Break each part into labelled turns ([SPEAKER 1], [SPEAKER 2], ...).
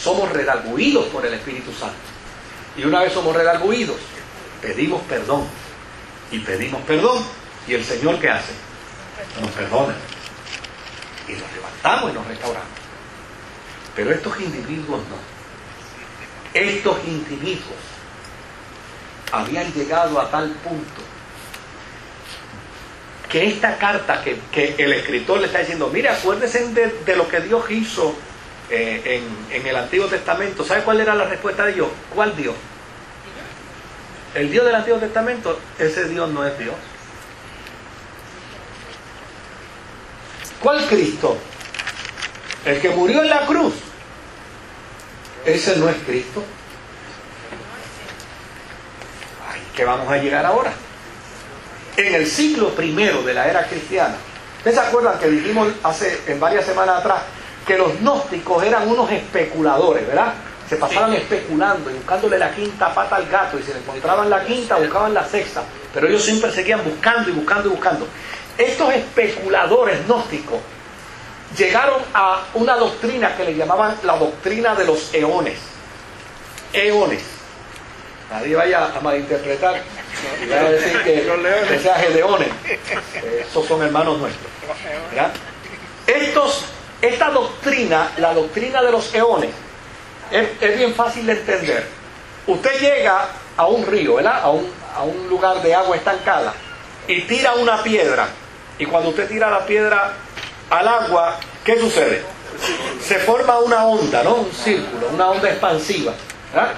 [SPEAKER 1] somos redarguidos por el Espíritu Santo. Y una vez somos redarguidos, pedimos perdón. Y pedimos perdón. ¿Y el Señor qué hace? Nos perdona. Y nos levantamos y nos restauramos. Pero estos individuos no. Estos individuos habían llegado a tal punto que esta carta que el escritor le está diciendo, mire, acuérdense de lo que Dios hizo en el Antiguo Testamento. ¿Sabe cuál era la respuesta de Dios? ¿Cuál Dios? El Dios del Antiguo Testamento, ese Dios no es Dios. ¿Cuál Cristo? El que murió en la cruz. Ese no es Cristo. Ay, ¿qué vamos a llegar ahora? En el siglo primero de la era cristiana, ¿ustedes se acuerdan que dijimos en varias semanas atrás que los gnósticos eran unos especuladores, ¿verdad? Se pasaban especulando y buscándole la quinta pata al gato, y si le encontraban la quinta, buscaban la sexta, pero ellos siempre seguían buscando y buscando y buscando. Estos especuladores gnósticos llegaron a una doctrina que le llamaban la doctrina de los eones. Eones. Nadie vaya a malinterpretar y vaya a decir que sea Gedeones. Esos son hermanos nuestros, ¿verdad? Esta doctrina, la doctrina de los eones, es bien fácil de entender. Usted llega a un río, ¿verdad? A un lugar de agua estancada y tira una piedra. Y cuando usted tira la piedra al agua, ¿qué sucede? Se forma una onda, ¿no? Un círculo, una onda expansiva, ¿verdad?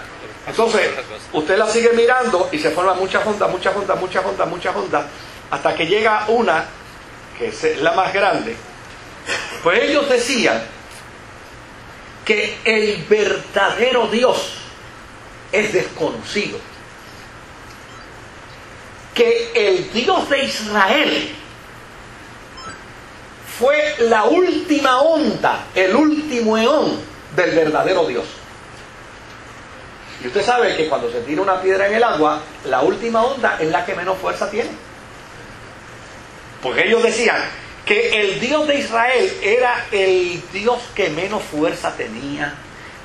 [SPEAKER 1] Entonces, usted la sigue mirando y se forman muchas ondas, muchas ondas, muchas ondas, muchas ondas, hasta que llega una, que es la más grande. Pues ellos decían que el verdadero Dios es desconocido. Que el Dios de Israel fue la última onda, el último eón del verdadero Dios. Y usted sabe que cuando se tira una piedra en el agua, la última onda es la que menos fuerza tiene. Porque ellos decían que el Dios de Israel era el Dios que menos fuerza tenía,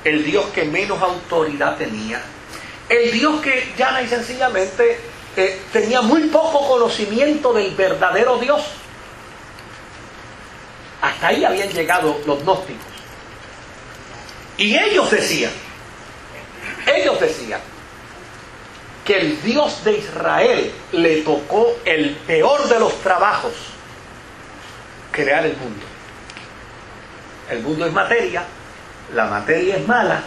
[SPEAKER 1] el Dios que menos autoridad tenía, el Dios que llana y sencillamente tenía muy poco conocimiento del verdadero Dios. Hasta ahí habían llegado los gnósticos. Y ellos decían que el Dios de Israel le tocó el peor de los trabajos: crear el mundo. El mundo es materia, la materia es mala.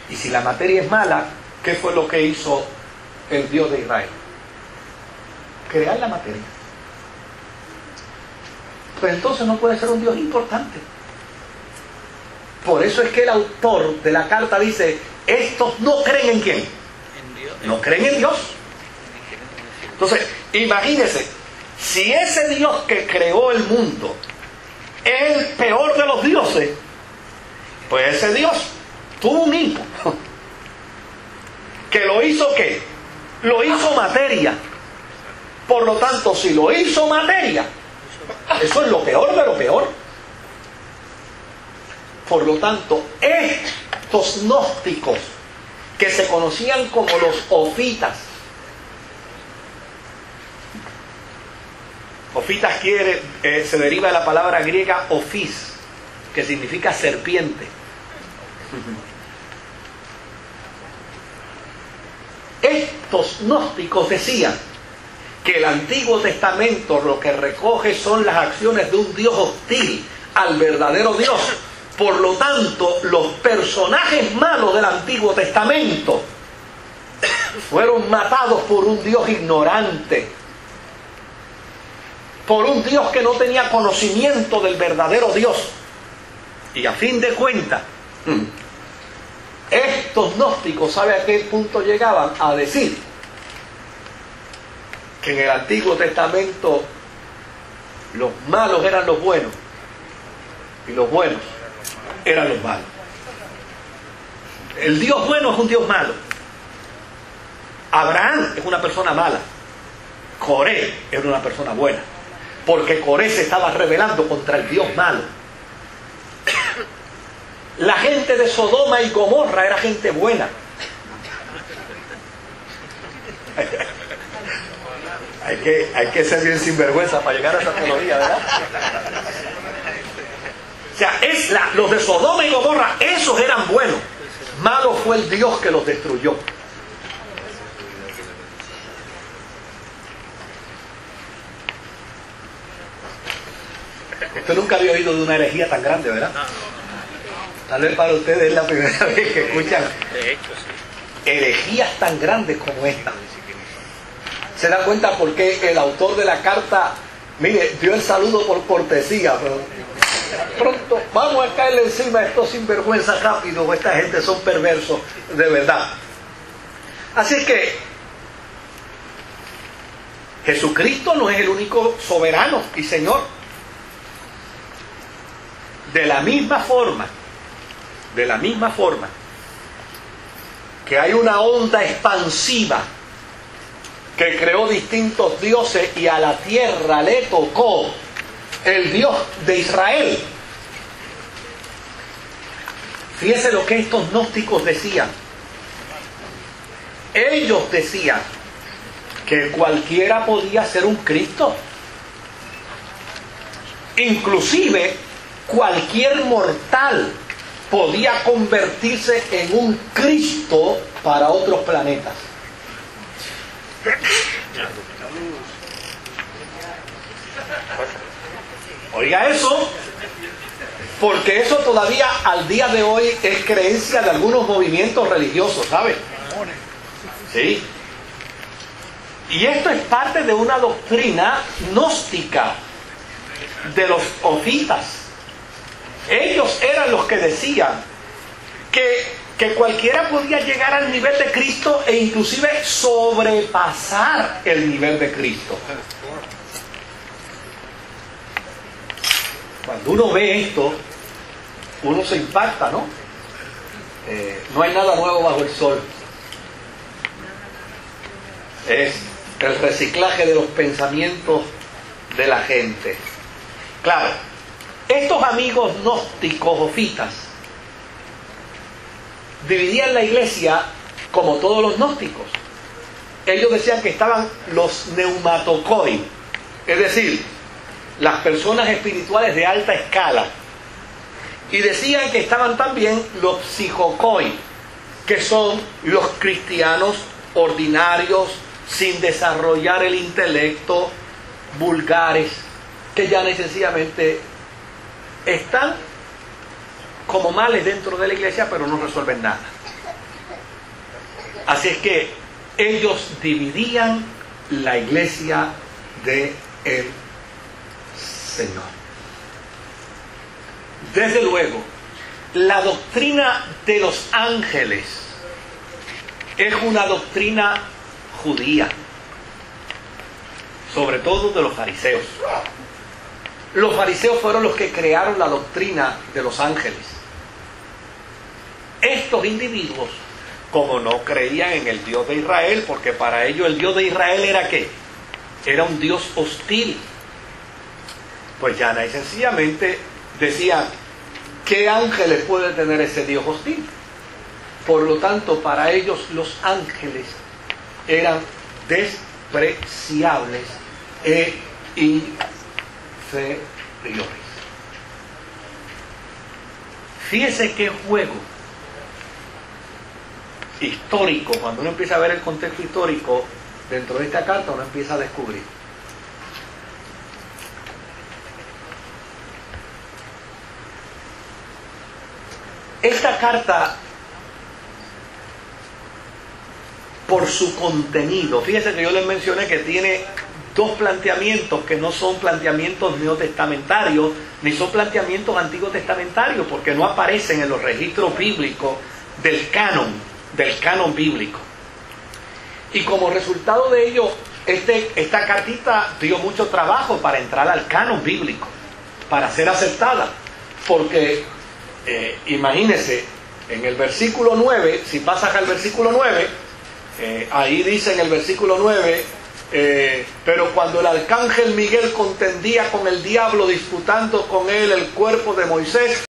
[SPEAKER 1] Y si la materia es mala, ¿qué fue lo que hizo el Dios de Israel? Crear la materia. Pues entonces no puede ser un Dios importante. Por eso es que el autor de la carta dice: estos no creen en ¿quién? En Dios. No creen en Dios. Entonces, imagínense, si ese Dios que creó el mundo es el peor de los dioses, pues ese Dios tuvo un hijo que lo hizo ¿qué? Lo hizo materia. Por lo tanto, si lo hizo materia, eso es lo peor de lo peor. Por lo tanto, estos gnósticos, que se conocían como los ofitas, ofitas se deriva de la palabra griega ophis, que significa serpiente. Estos gnósticos decían que el Antiguo Testamento lo que recoge son las acciones de un Dios hostil al verdadero Dios. Por lo tanto, los personajes malos del Antiguo Testamento fueron matados por un Dios ignorante, por un Dios que no tenía conocimiento del verdadero Dios. Y a fin de cuentas, estos gnósticos, ¿sabe a qué punto llegaban? A decir que en el Antiguo Testamento los malos eran los buenos y los buenos eran los malos. El Dios bueno es un Dios malo. Abraham es una persona mala. Coré era una persona buena, porque Coré se estaba rebelando contra el Dios malo. La gente de Sodoma y Gomorra era gente buena. Hay que ser bien sinvergüenza para llegar a esa teoría, ¿verdad? O sea, los de Sodoma y Gomorra, esos eran buenos. Malo fue el Dios que los destruyó. Usted nunca había oído de una herejía tan grande, ¿verdad? Tal vez para ustedes es la primera vez que escuchan herejías tan grandes como esta. ¿Se da cuenta por qué el autor de la carta, mire, dio el saludo por cortesía, pero pronto vamos a caerle encima a estos sinvergüenzas rápidos, esta gente son perversos de verdad? Así que Jesucristo no es el único soberano y Señor. De la misma forma que hay una onda expansiva que creó distintos dioses y a la tierra le tocó el Dios de Israel. Fíjese lo que estos gnósticos decían. Ellos decían que cualquiera podía ser un Cristo. Inclusive cualquier mortal podía convertirse en un Cristo para otros planetas. Oiga eso, porque eso todavía al día de hoy es creencia de algunos movimientos religiosos, ¿sabe? Sí. Y esto es parte de una doctrina gnóstica de los ofitas. Ellos eran los que decían que cualquiera podía llegar al nivel de Cristo e inclusive sobrepasar el nivel de Cristo. Cuando uno ve esto, uno se impacta, ¿no? No hay nada nuevo bajo el sol. Es el reciclaje de los pensamientos de la gente. Claro, estos amigos gnósticos o fitas dividían la iglesia como todos los gnósticos. Ellos decían que estaban los neumatokoi, es decir, las personas espirituales de alta escala, y decían que estaban también los psijokoi, que son los cristianos ordinarios, sin desarrollar el intelecto, vulgares, que ya sencillamente están como males dentro de la iglesia, pero no resuelven nada. Así es que ellos dividían la iglesia del Señor. Desde luego, la doctrina de los ángeles es una doctrina judía, sobre todo de los fariseos. Los fariseos fueron los que crearon la doctrina de los ángeles. Estos individuos, como no creían en el Dios de Israel, porque para ellos el Dios de Israel era ¿qué? Era un Dios hostil. Pues ya y sencillamente decían, ¿qué ángeles puede tener ese Dios hostil? Por lo tanto, para ellos los ángeles eran despreciables e inferiores. Fíjese qué juego histórico, cuando uno empieza a ver el contexto histórico dentro de esta carta, uno empieza a descubrir. Esta carta, por su contenido, fíjese que yo les mencioné que tiene dos planteamientos que no son planteamientos neotestamentarios, ni son planteamientos antiguos testamentarios, porque no aparecen en los registros bíblicos del canon bíblico. Y como resultado de ello, esta cartita dio mucho trabajo para entrar al canon bíblico, para ser aceptada, porque imagínense, en el versículo 9, si pasas al versículo 9, ahí dice en el versículo 9, pero cuando el arcángel Miguel contendía con el diablo, disputando con él el cuerpo de Moisés,